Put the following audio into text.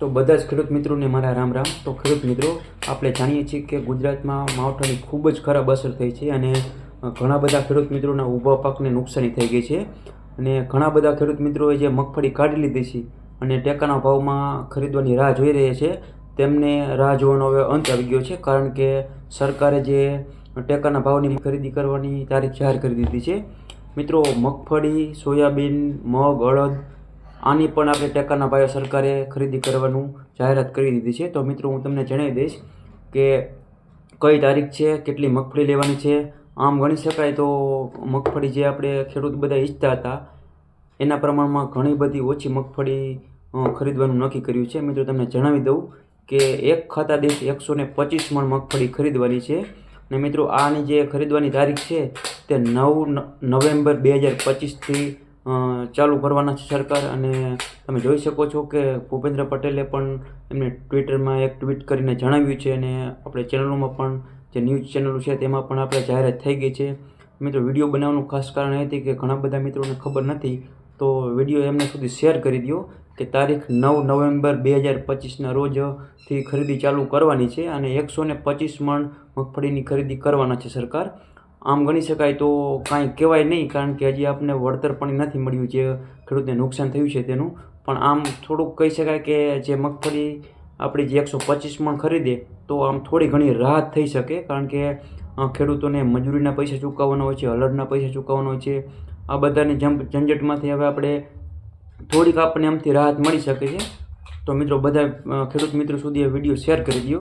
તો બધા જ ખેડૂત મિત્રોને મારા રામ રામ। તો ખેડૂત મિત્રો, આપણે જાણીએ છીએ કે ગુજરાતમાં માવઠાની ખૂબ જ ખરાબ અસર થઈ છે અને ઘણા બધા ખેડૂત મિત્રોના ઊભા પાકને નુકસાની થઈ ગઈ છે અને ઘણા બધા ખેડૂત મિત્રોએ જે મગફળી કાઢી લીધી છે અને ટેકાના ભાવમાં ખરીદવાની રાહ જોઈ રહ્યા છે, તેમને રાહ જોવાનો હવે અંત આવી ગયો છે, કારણ કે સરકારે જે ટેકાના ભાવની ખરીદી કરવાની તારીખ જાહેર કરી દીધી છે। મિત્રો, મગફળી, સોયાબીન, મગ, અડદ આની પણ આપણે ટેકાના ભાવે સરકારે ખરીદી કરવાનું જાહેરાત કરી દીધી છે। તો મિત્રો, હું તમને જણાવી દઈશ કે કઈ તારીખ છે, કેટલી મગફળી લેવાની છે। આમ ગણી શકાય તો મગફળી જે આપણે ખેડૂત બધા ઈચ્છતા હતા એના પ્રમાણમાં ઘણી બધી ઓછી મગફળી ખરીદવાનું નક્કી કર્યું છે। મિત્રો, તમને જણાવી દઉં કે એક ખાતા દીઠ 125 મણ મગફળી ખરીદવાની છે અને મિત્રો, આની જે ખરીદવાની તારીખ છે તે 9 નવેમ્બર 2025થી ચાલુ કરવાના છે સરકાર। અને તમે જોઈ શકો છો કે ભૂપેન્દ્ર પટેલે પણ એમને ટ્વિટરમાં એક ટ્વીટ કરીને જણાવ્યું છે અને આપણે ચેનલોમાં પણ જે ન્યૂઝ ચેનલો છે તેમાં પણ આપણે જાહેરાત થઈ ગઈ છે। મિત્રો, વિડીયો બનાવવાનું ખાસ કારણ એ હતી કે ઘણા બધા મિત્રોને ખબર નથી, તો વિડીયો એમને સુધી શેર કરી દો કે તારીખ 9 નવેમ્બર 2025ના રોજથી ખરીદી ચાલુ કરવાની છે અને 125 મણ મગફળીની ખરીદી કરવાના છે સરકાર। આમ ગણી શકાય તો કાંઈ કહેવાય નહીં, કારણ કે હજી આપણને વળતર પણ નથી મળ્યું જે ખેડૂતને નુકસાન થયું છે તેનું, પણ આમ થોડુંક કહી શકાય કે જે મગફળી આપણી જે 125 મણ ખરીદે તો આમ થોડી ઘણી રાહત થઈ શકે, કારણ કે ખેડૂતોને મજૂરીના પૈસા ચૂકવવાના હોય છે, હળદરના પૈસા ચૂકવવાના હોય છે। આ બધાની ઝંઝટમાંથી હવે આપણે થોડીક આપણને આમથી રાહત મળી શકે છે। તો મિત્રો, બધા ખેડૂત મિત્રો સુધી આ વિડીયો શેર કરી દો।